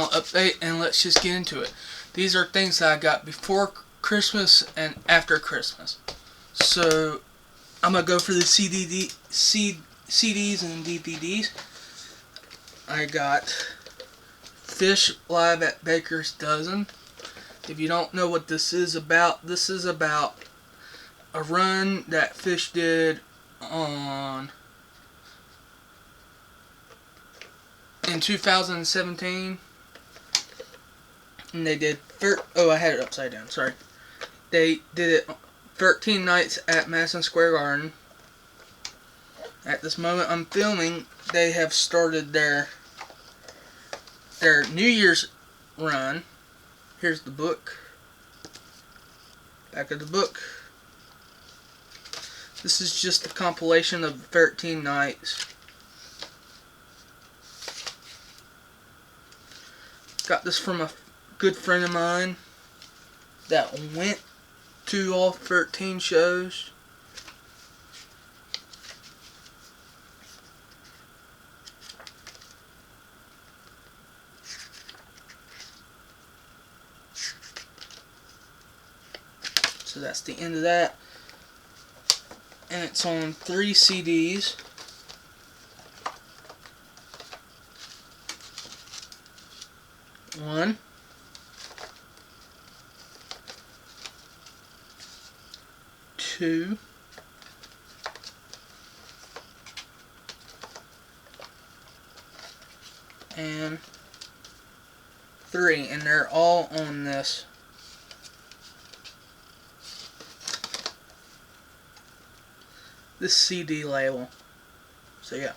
update, and let's just get into it. These are things that I got before Christmas and after Christmas. So I'm gonna go for the CDs and DVDs. I got Fish Live at Baker's Dozen. If you don't know what this is about a run that Fish did in 2017, and they did I had it upside down, sorry. They did it 13 nights at Madison Square Garden. At this moment I'm filming, they have started their New Year's run. Here's the book. Back of the book. This is just a compilation of 13 nights. Got this from a good friend of mine that went to all 13 shows. So that's the end of that. And it's on 3 CDs. One, two, and 3, and they're all on this CD label. So yeah.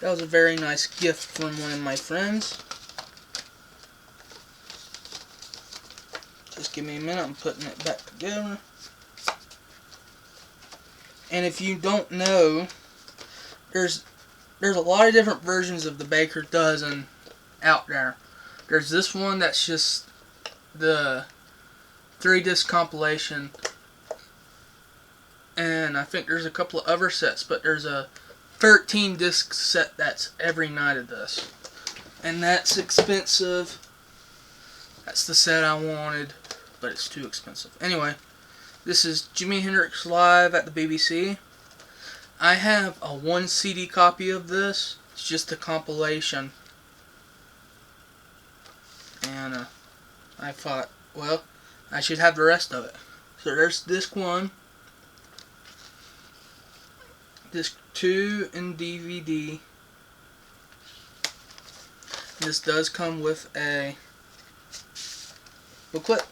That was a very nice gift from one of my friends. Just give me a minute, I'm putting it back together. And if you don't know, there's a lot of different versions of the Baker's Dozen out there. There's this one that's just the 3-disc compilation, and I think there's a couple of other sets, but there's a 13-disc set that's every night of this, and that's expensive. That's the set I wanted, but it's too expensive. Anyway, this is Jimi Hendrix Live at the BBC. I have a 1 CD copy of this. It's just a compilation, and I thought, well, I should have the rest of it. So there's disc 1, disc 2 and DVD. This does come with a booklet.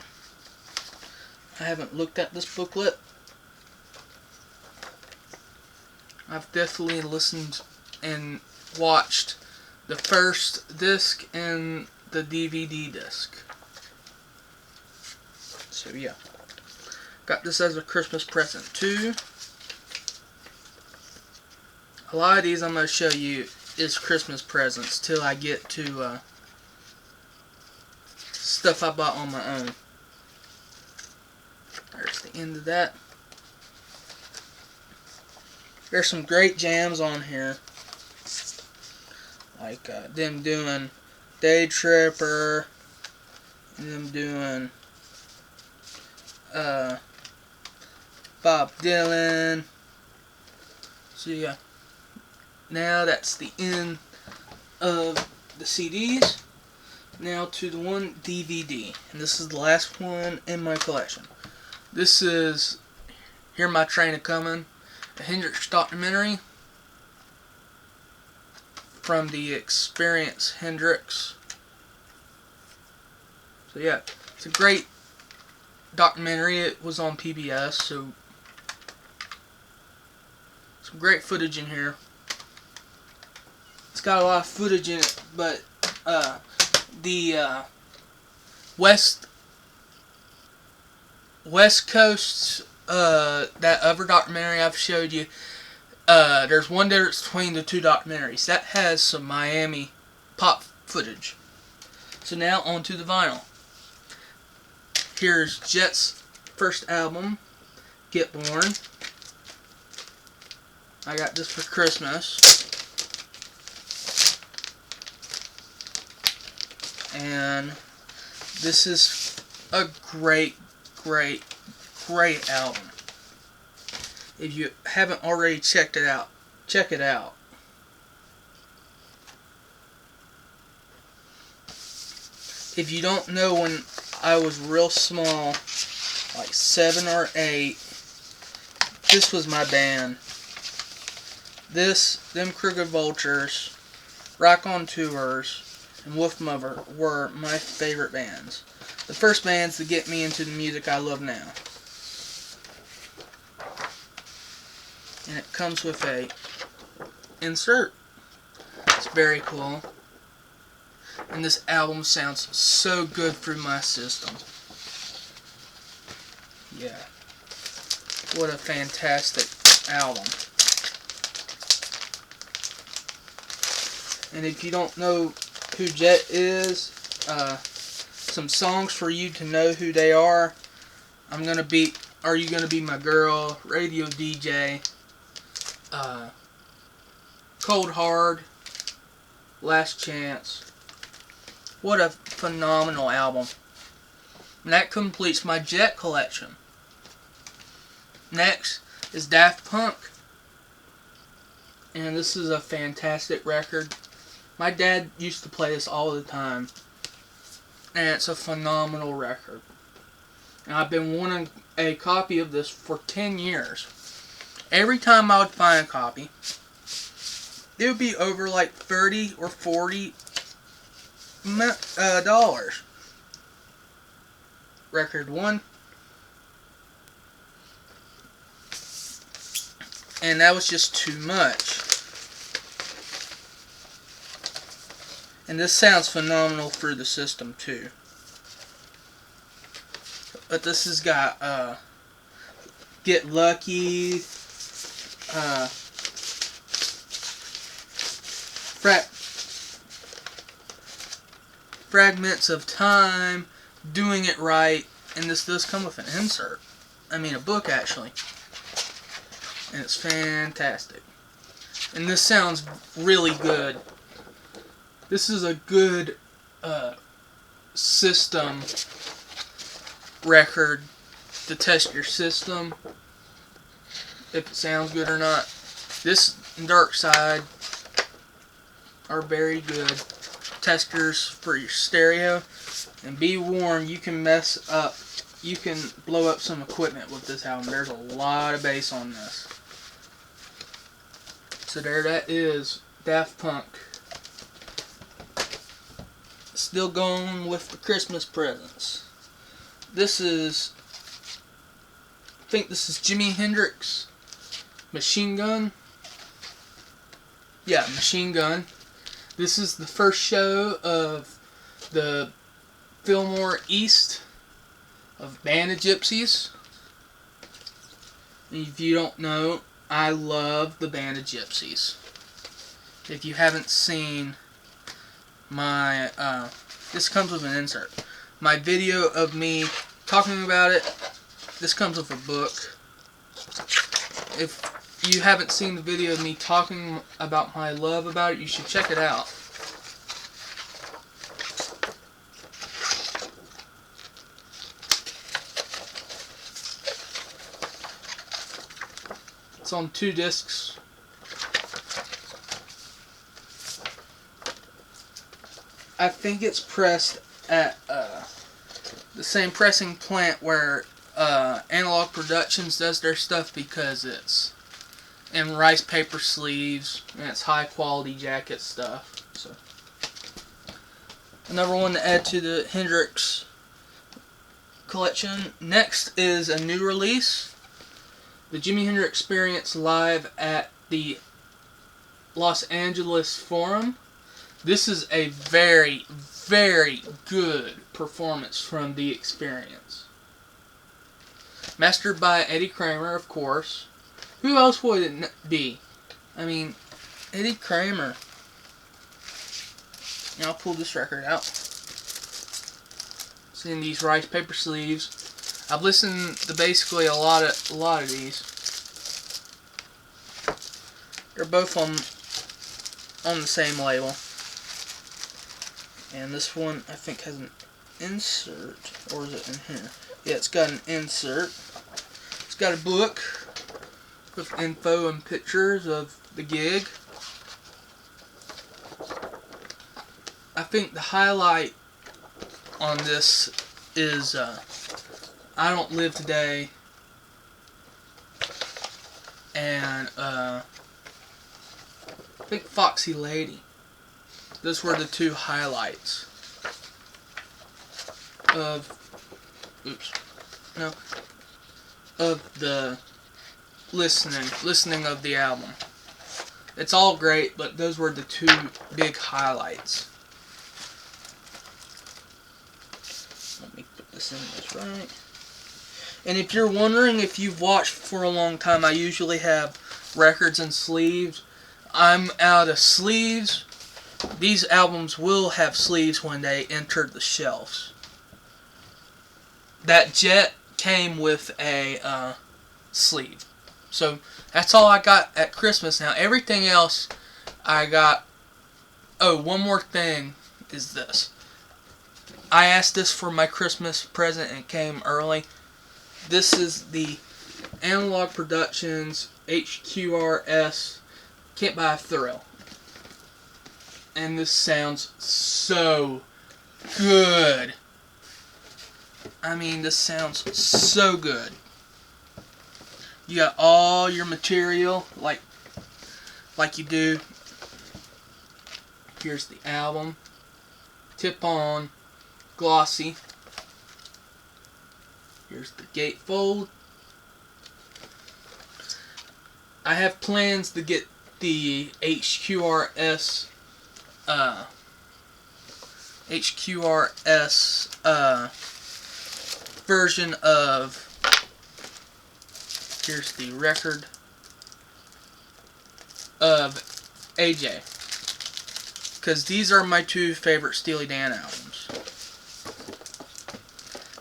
I haven't looked at this booklet. I've definitely listened and watched the first disc and the DVD disc. So yeah, got this as a Christmas present too. A lot of these I'm going to show you is Christmas presents till I get to stuff I bought on my own. There's the end of that. There's some great jams on here, like them doing Day Tripper, and them doing Bob Dylan. So yeah, now that's the end of the CDs. Now to the one DVD, and this is the last one in my collection. This is Hear My Train A-Comin', a Hendrix documentary from the Experience Hendrix. So yeah, it's a great documentary. It was on PBS, so some great footage in here. It's got a lot of footage in it, but the West Coast, that other documentary I've showed you, there's one difference between the 2 documentaries. That has some Miami pop footage. So now on to the vinyl. Here's Jet's first album, Get Born. I got this for Christmas. And this is a great album. If you haven't already checked it out, check it out. If you don't know, when I was real small, like 7 or 8, this was my band. Them Crooked Vultures, Rock on Tours, and Wolfmother were my favorite bands. The first bands to get me into the music I love now. And it comes with a insert. It's very cool. And this album sounds so good through my system. Yeah. What a fantastic album. And if you don't know who Jet is, some songs for you to know who they are. Are You Gonna Be My Girl, Radio DJ, Cold Hard, Last Chance. What a phenomenal album. And that completes my Jet collection. Next is Daft Punk. And this is a fantastic record. My dad used to play this all the time. And it's a phenomenal record. And I've been wanting a copy of this for 10 years. Every time I would find a copy, it would be over like $30 or $40 dollars. Record 1. And that was just too much. And this sounds phenomenal through the system too. But this has got Get Lucky, Fragments of Time, Doing It Right, and this does come with an insert. I mean a book actually. And it's fantastic. And this sounds really good. This is a good system record to test your system, if it sounds good or not. This and Dark Side are very good testers for your stereo. And be warned, you can blow up some equipment with this album. There's a lot of bass on this. So there that is, Daft Punk. Still going with the Christmas presents. I think this is Jimi Hendrix, Machine Gun. Yeah, Machine Gun. This is the first show of the Fillmore East of Band of Gypsys. If you don't know, I love the Band of Gypsys. If you haven't seen my, this comes with an insert. My video of me talking about it, this comes with a book. If you haven't seen the video of me talking about my love about it, you should check it out. It's on 2 discs. I think it's pressed at the same pressing plant where Analog Productions does their stuff, because it's in rice paper sleeves and it's high quality jacket stuff. So another one to add to the Hendrix collection. Next is a new release, the Jimi Hendrix Experience live at the Los Angeles Forum. This is a very, very good performance from The Experience. Mastered by Eddie Kramer, of course. Who else would it be? I mean, Eddie Kramer. And I'll pull this record out. It's in these rice paper sleeves. I've listened to basically a lot of these. They're both on the same label. And this one, I think, has an insert. Or is it in here? Yeah, it's got an insert. It's got a book with info and pictures of the gig. I think the highlight on this is I Don't Live Today and I think Foxy Lady. Those were the two highlights of of the listening of the album. It's all great, but those were the two big highlights. Let me put this in this right. And if you're wondering if you've watched for a long time, I usually have records and sleeves. I'm out of sleeves. These albums will have sleeves when they enter the shelves. That Jet came with a sleeve. So that's all I got at Christmas. Now everything else I got. Oh, one more thing is this. I asked this for my Christmas present and it came early. This is the Analog Productions HQRS Can't Buy a Thrill. And this sounds so good. I mean, this sounds so good. You got all your material like you do. Here's the album. Tip on. Glossy. Here's the gatefold. I have plans to get the HQRS version of. Here's the record of AJ, because these are my two favorite Steely Dan albums.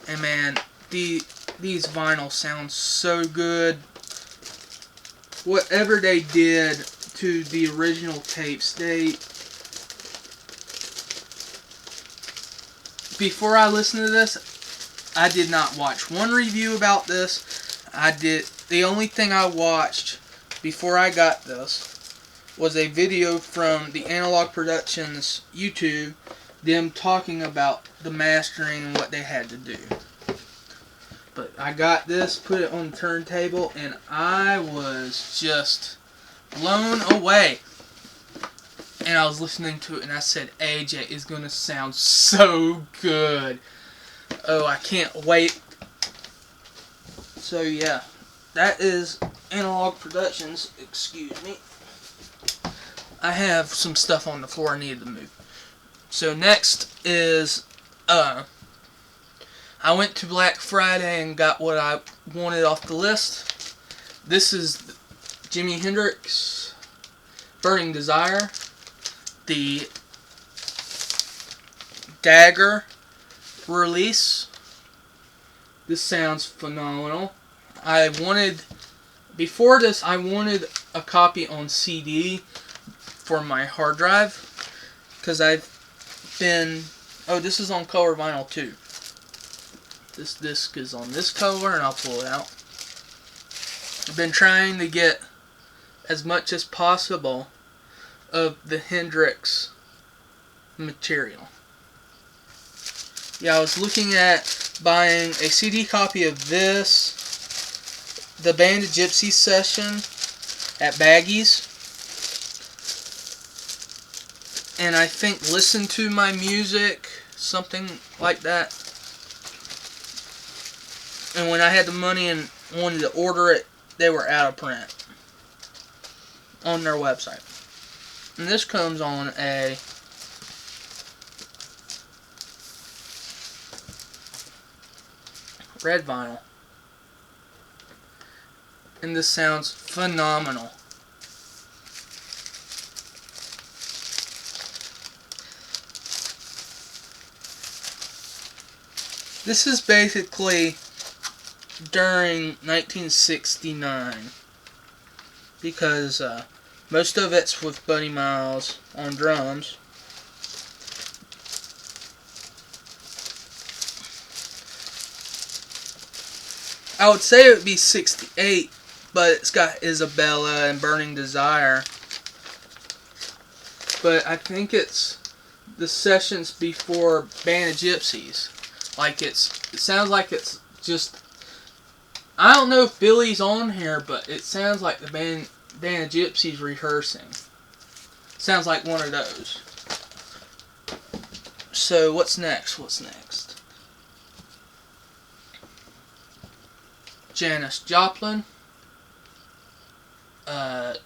And man, these vinyls sound so good. Whatever they did to the original tapes, before I listened to this, I did not watch one review about this. The only thing I watched before I got this was a video from the Analog Productions YouTube, them talking about the mastering and what they had to do. But I got this, put it on the turntable, and I was just blown away. And I was listening to it and I said, AJ is going to sound so good. Oh, I can't wait. So yeah, that is Analog Productions. Excuse me. I have some stuff on the floor I need to move. So next is, I went to Black Friday and got what I wanted off the list. This is Jimi Hendrix Burning Desire, the Dagger release. This sounds phenomenal. Before this, I wanted a copy on CD for my hard drive, because this is on color vinyl too. This disc is on this color, and I'll pull it out. I've been trying to get as much as possible of the Hendrix material. Yeah, I was looking at buying a CD copy of this, the Band of Gypsy session at Baggies, and I think Listen to My Music, something like that. And when I had the money and wanted to order it, they were out of print on their website. And this comes on a red vinyl. And this sounds phenomenal. This is basically during 1969, because Most of it's with Buddy Miles on drums. I would say it would be 68, but it's got Isabella and Burning Desire. But I think it's the sessions before Band of Gypsies. Like it sounds like it's just, I don't know if Billy's on here, but it sounds like the Band of Gypsies rehearsing. Sounds like one of those. So what's next? Janis Joplin. The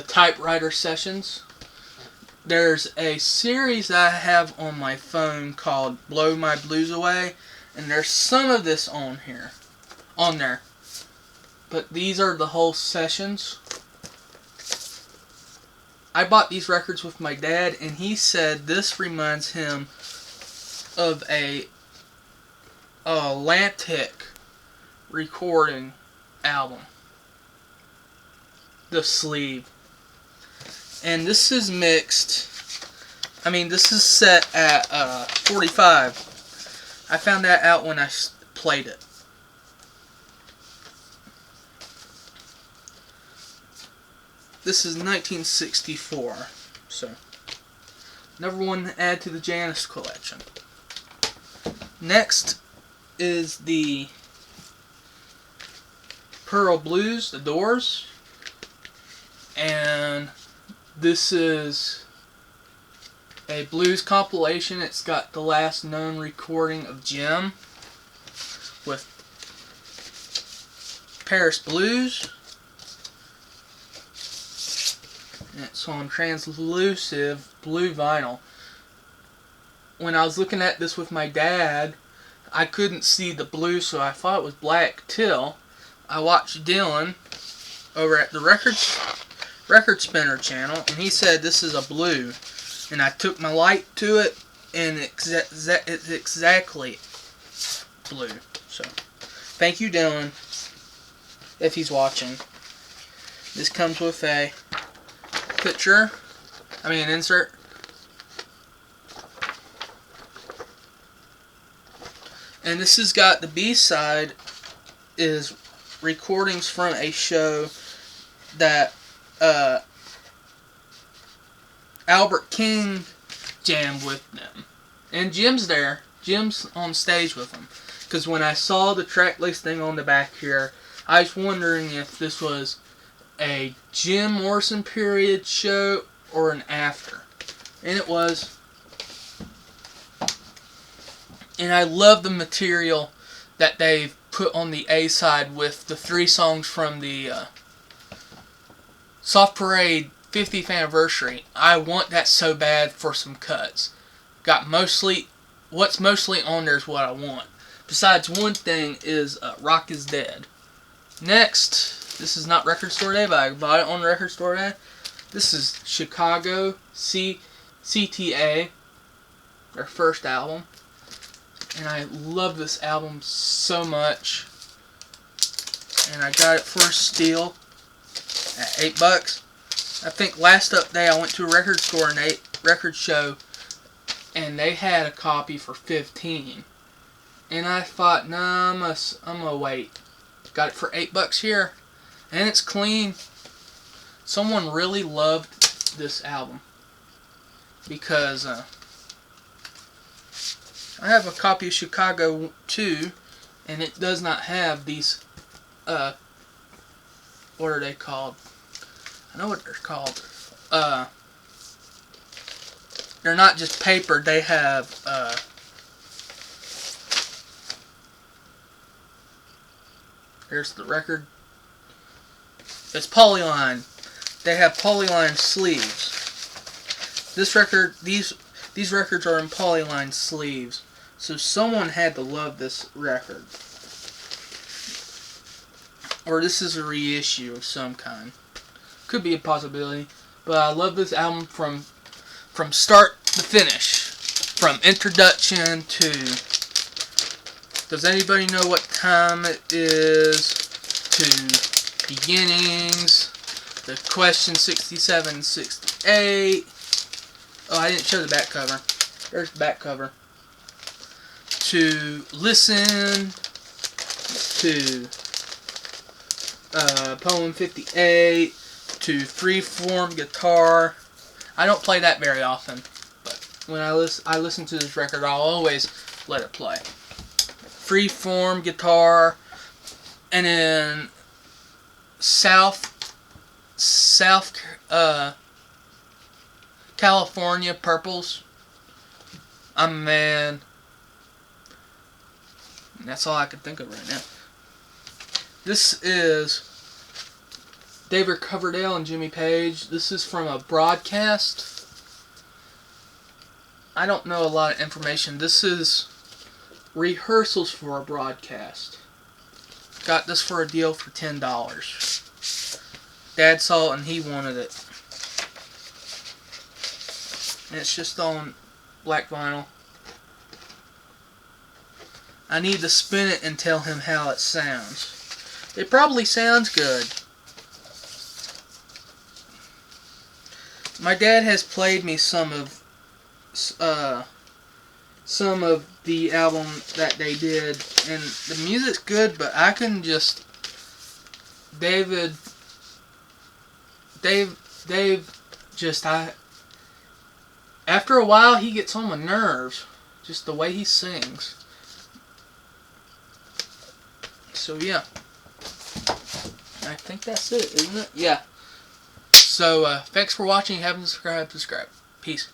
Typewriter Sessions. There's a series I have on my phone called Blow My Blues Away, and there's some of this on there. But these are the whole sessions. I bought these records with my dad, and he said this reminds him of a Atlantic recording album. The sleeve. And this is mixed. I mean, this is set at 45. I found that out when I played it. This is 1964. So, another one to add to the Janis collection. Next is the Pearl Blues, The Doors. And this is a blues compilation. It's got the last known recording of Jim with Paris Blues. And it's on translucent blue vinyl. When I was looking at this with my dad, I couldn't see the blue, so I thought it was black till I watched Dylan over at the Record Spinner channel, and he said this is a blue, and I took my light to it, and it's exactly blue. So, thank you, Dylan, if he's watching. This comes with a an insert. And this has got the B-side is recordings from a show that Albert King jammed with them. And Jim's there. Jim's on stage with them. Because when I saw the track listing on the back here, I was wondering if this was a Jim Morrison period show or an after. And it was. And I love the material that they've put on the A-side with the 3 songs from the Soft Parade 50th anniversary. I want that so bad for some cuts. What's mostly on there is what I want. Besides one thing is Rock is Dead. Next, this is not Record Store Day, but I bought it on Record Store Day. This is Chicago CTA, their first album. And I love this album so much. And I got it for a steal at $8. I think last update I went to a record store and record show, and they had a copy for $15. And I thought, nah, I'm gonna wait. Got it for $8 here, and it's clean. Someone really loved this album because I have a copy of Chicago too, and it does not have these, what are they called? I know what they're called. They're not just paper, they have, here's the record. It's polyline. They have polyline sleeves. This record, these records are in polyline sleeves. So someone had to love this record. Or this is a reissue of some kind. Could be a possibility. But I love this album from start to finish. From introduction to... Does anybody know what time it is? To beginnings. the Question 67, 68. Oh, I didn't show the back cover. There's the back cover. To Listen, to Poem 58, to Freeform Guitar. I don't play that very often, but when I listen to this record, I'll always let it play. Freeform Guitar, and then South California Purples. I'm a Man. And that's all I can think of right now. This is David Coverdale and Jimmy Page. This is from a broadcast. I don't know a lot of information. This is rehearsals for a broadcast. Got this for a deal for $10. Dad saw it and he wanted it. And it's just on black vinyl. I need to spin it and tell him how it sounds. It probably sounds good. My dad has played me some of the album that they did, and the music's good, but I can just Dave just after a while he gets on my nerves, just the way he sings. So yeah, I think that's it, isn't it? Yeah. So thanks for watching. If you haven't subscribed, subscribe. Peace.